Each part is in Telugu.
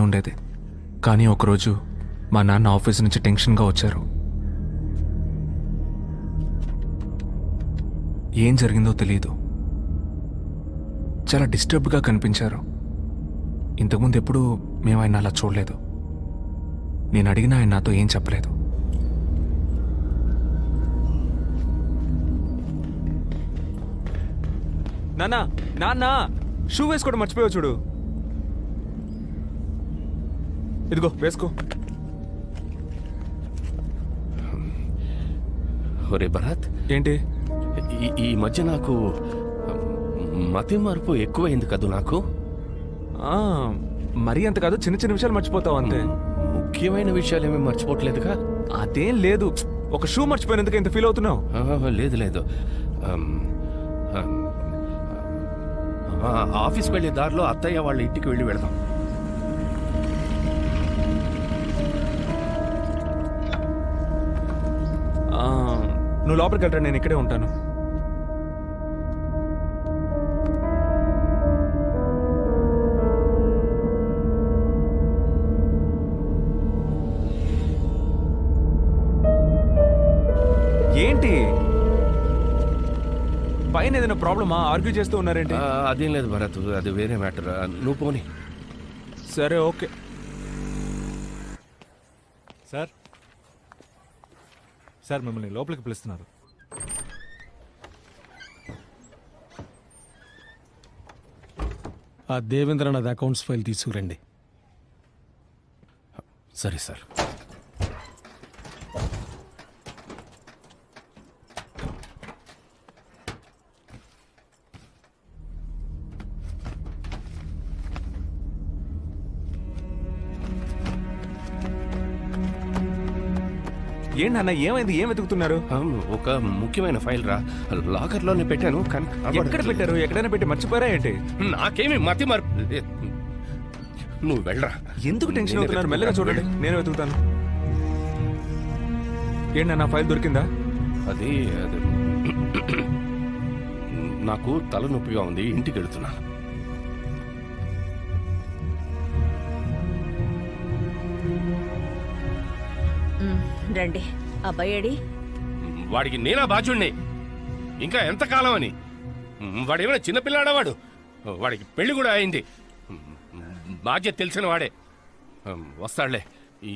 ఉండేది. కానీ ఒకరోజు మా నాన్న ఆఫీస్ నుంచి టెన్షన్గా వచ్చారు. ఏం జరిగిందో తెలియదు. చాలా డిస్టర్బ్డ్గా కనిపించారు. ఇంతకుముందు ఎప్పుడూ మేము ఆయన అలా చూడలేదు. నేను అడిగినా ఆయన నాతో ఏం చెప్పలేదు. నాన్న నాన్న షూ వేసుకోవడం మర్చిపోయావు చూడు. ఇదిగో వేసుకో. ఒరే భరత్, ఏంటి ఈ మధ్య నాకు మతి మార్పు ఎక్కువైంది కదూ. నాకు మరీ అంత కాదు, చిన్న చిన్న విషయాలు మర్చిపోతావు అంతే. ముఖ్యమైన విషయాలు ఏమీ మర్చిపోవట్లేదుగా. అదేం లేదు, ఒక షూ మర్చిపోయినందుకు ఎంత ఫీల్ అవుతున్నావు? లేదు లేదు, ఆఫీస్కి వెళ్ళే దారిలో అత్తయ్య వాళ్ళ ఇంటికి వెళ్ళి వెళదాం. నువ్వు లోపలికి వెళ్ళరా, నేను ఇక్కడే ఉంటాను. ఏంటి పైన ఏదైనా ప్రాబ్లమా? ఆర్గ్యూ చేస్తూ ఉన్నారేంటి? అదేం లేదు భరత్, అది వేరే మ్యాటర్. నువ్వు పోనీ. సరే ఓకే. సార్ సార్ మిమ్మల్ని లోపలికి పిలుస్తున్నారు. ఆ దేవేంద్రనాథ్ అకౌంట్స్ ఫైల్ తీసుకురండి. సరే సార్. ఏంటన్నా ఏమైంది? ఏం వెతుకుతున్నారు? ఒక ముఖ్యమైన ఫైల్ రా, లాకర్లోనే పెట్టాను. కానీ ఎక్కడ పెట్టారు? ఎక్కడైనా పెట్టి మర్చిపోయారా ఏంటి? నాకేమి మతి మార్పు. నువ్వు వెళ్ళరా. ఎందుకు టెన్షన్ అవుతున్నారు? మెల్లగా చూడండి, నేను వెతుకుతాను. ఏంటన్నా ఫైల్ దొరికిందా? అది నాకు తలనొప్పిగా ఉంది, ఇంటికి వెళుతున్నాను. రండి. అబ్బాయి వాడికి నేనా బాధ్యుణ్ణి? ఇంకా ఎంతకాలం అని? వాడేమైనా చిన్నపిల్లాడా? వాడికి పెళ్లి కూడా అయింది. బాధ్యత తెలిసిన వాడే. వస్తాడులే.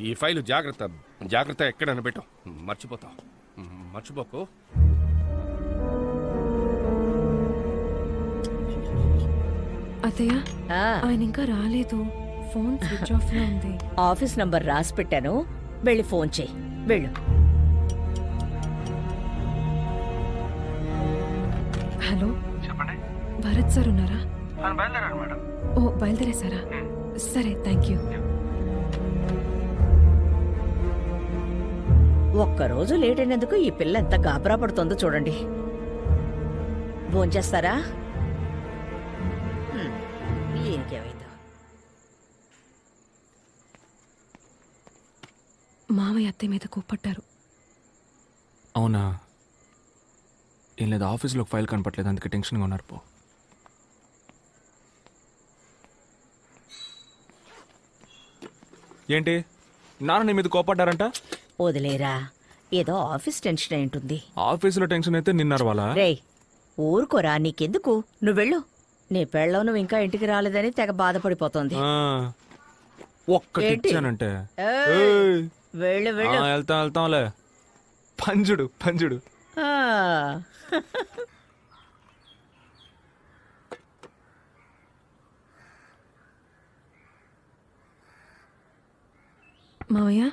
ఈ ఫైలు జాగ్రత్త జాగ్రత్త ఎక్కడైనా పెట్టు, మర్చిపోతావు. మర్చిపోకు. అత్తయ్య, ఆయన ఇంకా రాలేదు. ఫోన్ స్విచ్ ఆఫ్ లో ఉంది. ఆఫీస్ నంబర్ రాసి పెట్టాను, వెళ్ళి ఫోన్ చేయి. వెళ్ళు. హలో చెప్పండి. భరత్ సార్ ఉన్నారా? బయలుదేరారు మేడం. ఓ బయలుదేరేసారా? సరే, థ్యాంక్ యూ. ఒక్కరోజు లేట్ అయినందుకు ఈ పిల్ల ఎంత గాబరా పడుతుందో చూడండి. భోంచేస్తారా? ఇంకేమైందో. మావయ్య అత్తయ్య మీద కోప్పట్టారు. అవునా? ఏం లేదు, ఆఫీస్లో ఫైల్ కనపట్లేదు, అందుకే టెన్షన్గా ఉన్నారు. పో. ఏంటి నాన్న నీ మీద కోపడ్డారంట? వదిలేరా, ఏదో ఆఫీస్ టెన్షన్ అయి ఉంటుంది. ఆఫీసులో టెన్షన్ అయితే నిన్నారు వాళ్ళ. రేయ్ ఊరుకోరా, నీకెందుకు? నువ్వు వెళ్ళు. నీ పెళ్ళం నువ్వు ఇంకా ఇంటికి రాలేదని తెగ బాధపడిపోతుంది. ఒక్కటి ఇచ్చానంటే వెళ్ళు వెళ్ళు. వెళ్తాంలే. పంజుడు పంజుడు. మావయ్య,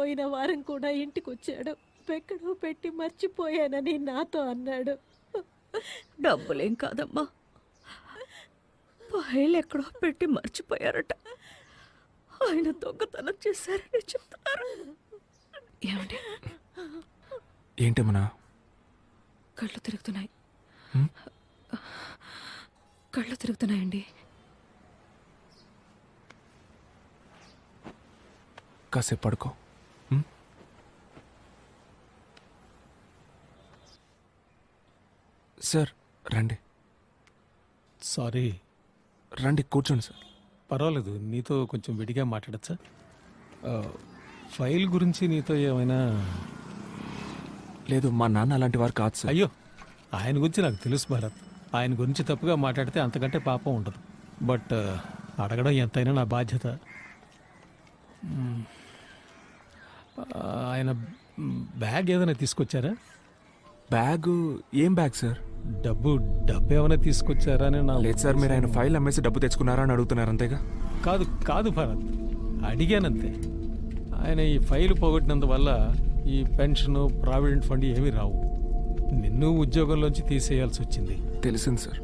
పోయిన వారం కూడా ఇంటికి వచ్చాడు. ఎక్కడో పెట్టి మర్చిపోయానని నాతో అన్నాడు. డబ్బులేం కాదమ్మా, ఫైల్ ఎక్కడో పెట్టి మర్చిపోయారట. ఆయన దొంగతనం చేశారని చెప్తున్నారు. ఏమండి, ఏంటేమన్నా? కళ్ళు తిరుగుతున్నాయి. హ్మ్? కళ్ళు తిరుగుతున్నాయండి. కాసేపు పడుకో. హ్మ్? సార్ రండి, సారీ. రండి కూర్చోండి సార్. పర్వాలేదు, నీతో కొంచెం విడిగా మాట్లాడచ్చా? ఫైల్ గురించి నీతో ఏమైనా? లేదు, మా నాన్న అలాంటి వారు కాదు సార్. అయ్యో, ఆయన గురించి నాకు తెలుసు భరత్. ఆయన గురించి తప్పుగా మాట్లాడితే అంతకంటే పాపం ఉండదు. బట్ అడగడం ఎంతైనా నా బాధ్యత. మ్మ్. ఆయన బ్యాగ్ ఏదైనా తీసుకొచ్చారా? బ్యాగు? ఏం బ్యాగ్ సార్? డబ్బు ఏమైనా తీసుకొచ్చారా అని నా లేదు సార్, మీరు ఆయన ఫైల్ అమ్మేసి డబ్బు తెచ్చుకున్నారా అని అడుగుతున్నారు అంతేగా? కాదు భరత్, అడిగానంతే. ఆయన ఈ ఫైల్ పోగొట్టినందువల్ల ఈ పెన్షన్, ప్రావిడెంట్ ఫండ్ ఏమీ రావు. నిన్ను ఉద్యోగంలోంచి తీసేయాల్సి వచ్చింది. తెలిసింది సార్.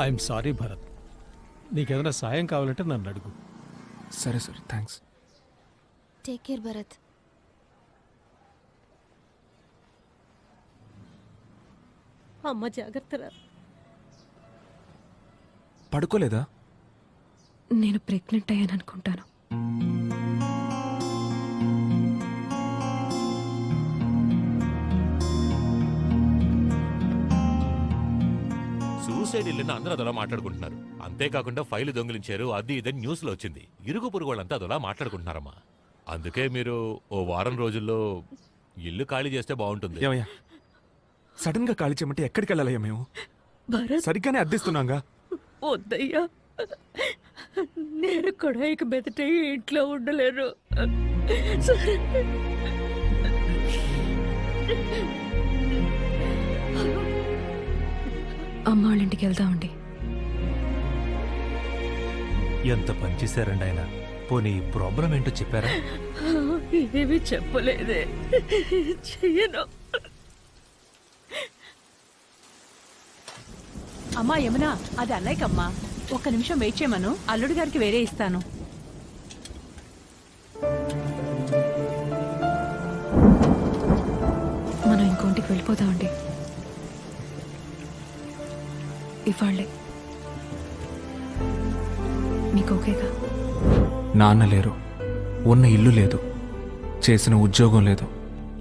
I'm sorry Bharat. నీకేదైనా సాయం కావాలంటే నన్ను అడుగు. సరే sir, thanks. Take care Bharat. అమ్మ జాగ్రత్తరా. పడుకోలేదా? నేను ప్రెగ్నెంట్ అయ్యాను అనుకుంటాను. సూసైడ్ ఇల్లుని అందరూ అదోలా మాట్లాడుకుంటున్నారు. అంతేకాకుండా ఫైల్ దొంగిలించారు, అది ఇదని న్యూస్ లో వచ్చింది. ఇరుగు పొరుగు వాళ్ళంతా అదోలా మాట్లాడుకుంటున్నారమ్మా. అందుకే మీరు ఓ వారం రోజుల్లో ఇల్లు ఖాళీ చేస్తే బాగుంటుంది. ఏమయ్యా, సడన్ గా ఖాళీ చేయమంటే ఎక్కడికి వెళ్ళాలయ్యా? మేము భరత్, సరిగ్గానే అద్దెస్తున్నాగా. వద్దయ్యా, నేను కూడా ఇక మెదట ఈ ఇంట్లో ఉండలేను. సరే, అమ్మ వాళ్ళ ఇంటికి వెళ్దామండి. ఎంత పనిచేశారండి ఆయన. పోనీ ప్రాబ్లం ఏంటో చెప్పారా? ఏమీ చెప్పలేదే. చెయ్యను. అమ్మా యమునా, అది అన్నయ్యకమ్మా. ఒక్క నిమిషం వెయిట్ చేయమను, అల్లుడి గారికి వేరే ఇస్తాను. మనం ఇంకోంటికి వెళ్ళిపోదామండి. ఇవాళ్ళే. మీకు ఓకేగా? నాన్న లేరు, ఉన్న ఇల్లు లేదు, చేసిన ఉద్యోగం లేదు,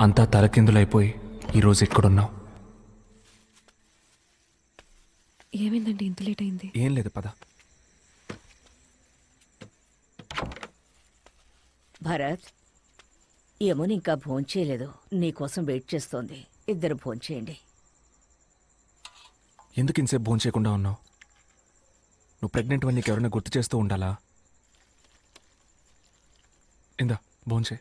అంతా తలకిందులైపోయి ఈరోజు ఎక్కడున్నావు? ఏమైందండి, ఇంత లేట్ అయింది? ఏం లేదు, పద. భరత్, యమున ఇంకా భోంచేయలేదు, నీకోసం వెయిట్ చేస్తోంది. ఇద్దరు భోంచేయండి. ఎందుకు ఇంతసేపు భోజనం చేయకుండా ఉన్నావు? నువ్వు ప్రెగ్నెంట్ అని నీకు ఎవరైనా గుర్తు చేస్తూ ఉండాలా? ఇందా భోంచే.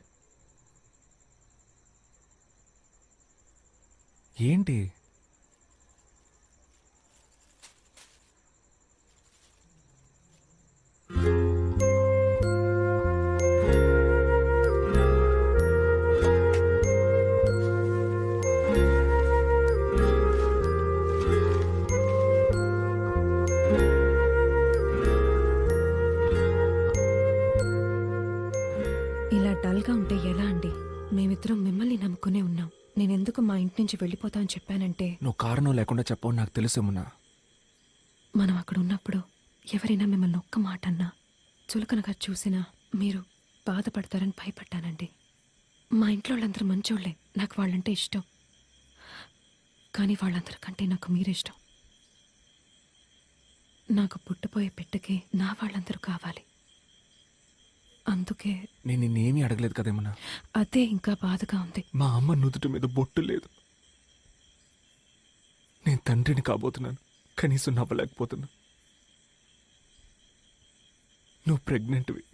ఏంటి? ఇలా డల్గా ఉంటే ఎలా అండి? మేమిద్దరం మిమ్మల్ని నమ్ముకునే ఉన్నాం. నేనెందుకు మా ఇంటి నుంచి వెళ్ళిపోతా అని చెప్పానంటే, నువ్వు కారణం లేకుండా చెప్పవు నాకు తెలుసేమున్నా. మనం అక్కడ ఉన్నప్పుడు ఎవరైనా మిమ్మల్ని ఒక్క మాట అన్నా, చులకనగా చూసినా మీరు బాధపడతారని భయపడ్డానండి. మా ఇంట్లో వాళ్ళందరూ మంచోళ్లే, నాకు వాళ్ళంటే ఇష్టం. కానీ వాళ్ళందరికంటే నాకు మీరిష్టం. నాకు పుట్టపోయే బిడ్డకి నా వాళ్ళందరూ కావాలి. అందుకే నేను నిన్నేమీ అడగలేదు కదేమన్నా. అదే ఇంకా బాధగా ఉంది. మా అమ్మ నుదుటి మీద బొట్టు లేదు. నేను తండ్రిని కాబోతున్నాను, కనీసం నవ్వలేకపోతున్నా. నువ్వు ప్రెగ్నెంట్వి,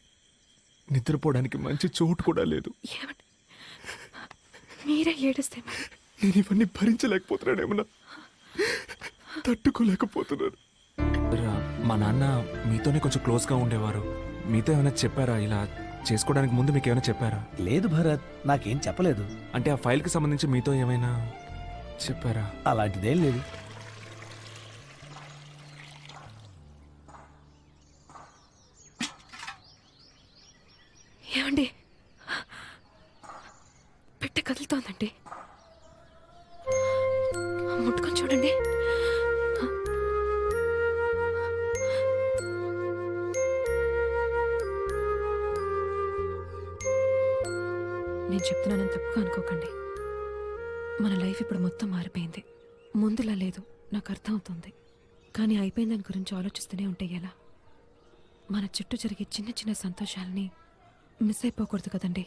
నిద్రపోవడానికి మంచి చోటు కూడా లేదు. ఏమండి, మీరే ఏడిస్తే మరి? నేను ఇవన్నీ భరించలేకపోతున్నానేమన్నా, తట్టుకోలేకపోతున్నాను. మా నాన్న మీతోనే కొంచెం క్లోజ్గా ఉండేవారు. మీతో ఏమైనా చెప్పారా ఇలా చేసుకోవడానికి ముందు మీకు ఏమైనా చెప్పారా? లేదు భరత్, నాకేం చెప్పలేదు. అంటే ఆ ఫైల్కి సంబంధించి మీతో ఏమైనా చెప్పారా? అలాంటిదేం లేదు. ఏమండి, పెట్టె కదులుతోందండి. ముట్టుకొని చూడండి. నేను చెప్తున్నానని తప్పుగా అనుకోకండి. మన లైఫ్ ఇప్పుడు మొత్తం మారిపోయింది. ముందులా లేదు, నాకు అర్థం అవుతుంది. కానీ అయిపోయిన దాని గురించి ఆలోచిస్తూనే ఉంటే ఎలా? మన చుట్టూ జరిగే చిన్న చిన్న సంతోషాలని మిస్ అయిపోకూడదు కదండి.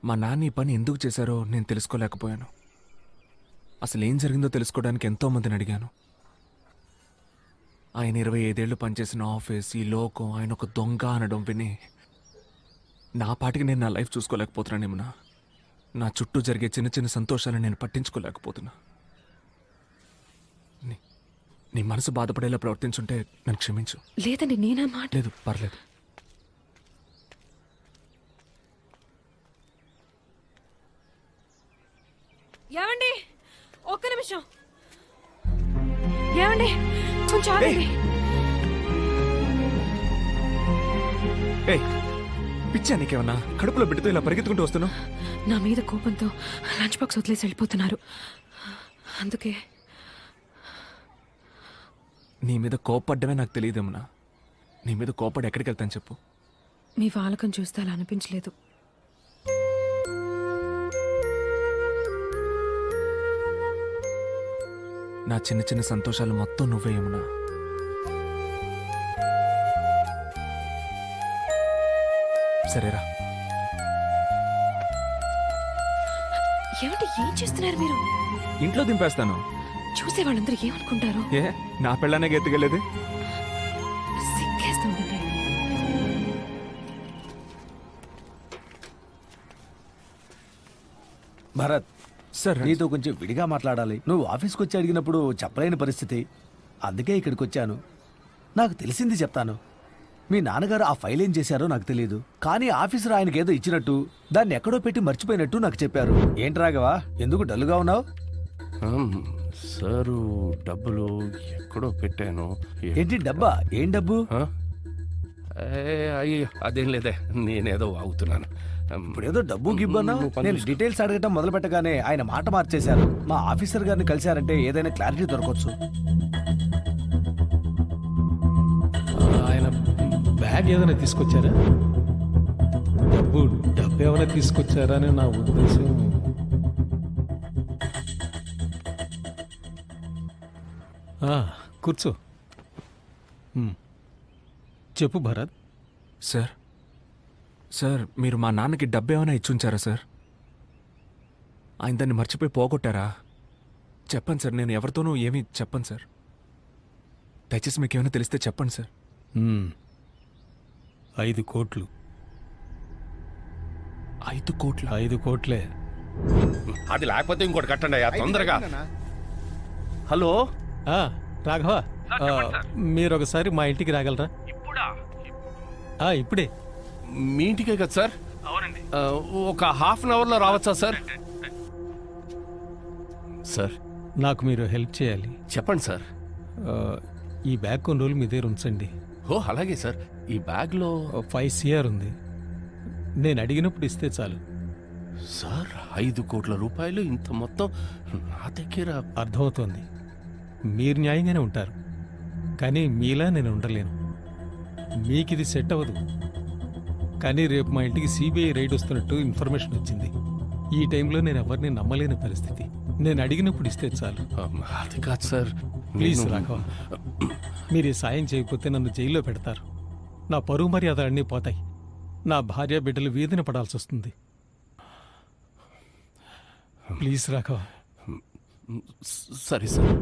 మా నాన్న ఈ పని ఎందుకు చేశారో నేను తెలుసుకోలేకపోయాను. అసలు ఏం జరిగిందో తెలుసుకోవడానికి ఎంతో మందిని అడిగాను. ఆయన 25 ఏళ్ళు పనిచేసిన ఆఫీస్, ఈ లోకం, ఆయన ఒక దొంగ అనడం విని నా పాటికి నేను నా లైఫ్ చూసుకోలేకపోతున్నానేమన్నా. నా చుట్టూ జరిగే చిన్న చిన్న సంతోషాలను నేను పట్టించుకోలేకపోతున్నా. నీ మనసు బాధపడేలా ప్రవర్తించుంటే నన్ను క్షమించు. లేదండి, నేనా మాట. లేదు, పర్లేదు. ఏమండి, ఒక్క నిమిషం. ఏమండి, కొంచెం ఆగండి. ఏయ్, పిచ్చా నీకేమన్నా? కడుపులో బిడ్డతో ఇలా పరిగెత్తుకుంటూ వస్తున్నావు? నా మీద కోపంతో లంచ్ బాక్స్ వదిలేసి వెళ్ళిపోతున్నారు. అందుకే. నీ మీద కోపడ్డమే నాకు తెలియదేమన్నా. నీ మీద కోపడి ఎక్కడికి వెళ్తాను చెప్పు? మీ వాలకం చూస్తే అలా అనిపించలేదు. నా చిన్న చిన్న సంతోషాలు మొత్తం నువ్వేయమన్నా. సరేరా. ఏమంటే ఏం చేస్తున్నారు మీరు? ఇంట్లో దింపేస్తాను. చూసే వాళ్ళందరూ ఏమనుకుంటారు? ఏ, నా పెళ్ళానే ఎత్తుకెళ్ళేది? సిగ్గేస్తుంది. భరత్, సార్, నీతో కొంచెం విడిగా మాట్లాడాలి. నువ్వు ఆఫీస్కి వచ్చి అడిగినప్పుడు చెప్పలేని పరిస్థితి, అందుకే ఇక్కడికి వచ్చాను. నాకు తెలిసింది చెప్తాను. మీ నాన్నగారు ఆ ఫైల్ ఏం చేశారో నాకు తెలియదు, కానీ ఆఫీసర్ ఆయనకి ఏదో ఇచ్చినట్టు దాన్ని ఎక్కడో పెట్టి మర్చిపోయినట్టు నాకు చెప్పారు. ఏంటి రాఘవా, ఎందుకు డల్గా ఉన్నావు? సారు, డబ్బులు ఎక్కడో పెట్టాను. ఏంటి డబ్బా? ఏం డబ్బు? అయ్యో, అదేం లేదే, నేనేదో వాగుతున్నాను. ఇప్పుడేదో డబ్బు గిబ్బన్నా. నేను డీటెయిల్స్ అడగటం మొదలు పెట్టగానే ఆయన మాట మార్చేశారు. మా ఆఫీసర్ గారిని కలిశారంటే ఏదైనా క్లారిటీ దొరకవచ్చు. ఆయన బ్యాగ్ ఏదైనా తీసుకొచ్చారా? డబ్బు ఏమైనా తీసుకొచ్చారా అని నా ఉద్దేశం. కూర్చో. చెప్పు భరత్. సార్, సార్, మీరు మా నాన్నకి డబ్బు ఏమైనా ఇచ్చుంచారా సార్? ఆయన దాన్ని మర్చిపోయి పోగొట్టారా? చెప్పండి సార్, నేను ఎవరితోనూ ఏమీ చెప్పను సార్. దయచేసి మీకు ఏమైనా తెలిస్తే చెప్పండి సార్. 5 కోట్లు. 5 కోట్ల? 5 కోట్లే. అది లేకపోతే ఇంకోటి కట్టండి అయ్యా, తొందరగా. హలో రాఘవ, మీరు ఒకసారి మా ఇంటికి రాగలరా? ఇప్పుడే. మీ ఇంటికే కదా సార్? అవునండి. ఒక ½ అన్ అవర్లో రావచ్చా సార్? సార్, నాకు మీరు హెల్ప్ చేయాలి. చెప్పండి సార్. ఈ బ్యాగ్ కొన్ని రోజులు మీ దగ్గర ఉంచండి. ఓ, అలాగే సార్. ఈ బ్యాగ్లో 5 CR ఉంది. నేను అడిగినప్పుడు ఇస్తే చాలు. సార్, 5 కోట్ల రూపాయలు ఇంత మొత్తం నా దగ్గర? అర్థమవుతోంది, మీరు న్యాయంగానే ఉంటారు, కానీ మీలా నేను ఉండలేను. మీకు ఇది సెట్ అవ్వదు. కానీ రేపు మా ఇంటికి CBI రైడ్ వస్తున్నట్టు ఇన్ఫర్మేషన్ వచ్చింది. ఈ టైంలో నేను ఎవరిని నమ్మలేని పరిస్థితి. నేను అడిగినప్పుడు ఇస్తే చాలు. అది కాదు సార్. ప్లీజ్ రాఘవ, మీరు ఈ సాయం చేయకపోతే నన్ను జైల్లో పెడతారు. నా పరువు మర్యాద అన్నీ పోతాయి. నా భార్య బిడ్డలు వీధిన పడాల్సి వస్తుంది. ప్లీజ్ రాఘవ. సరే సార్.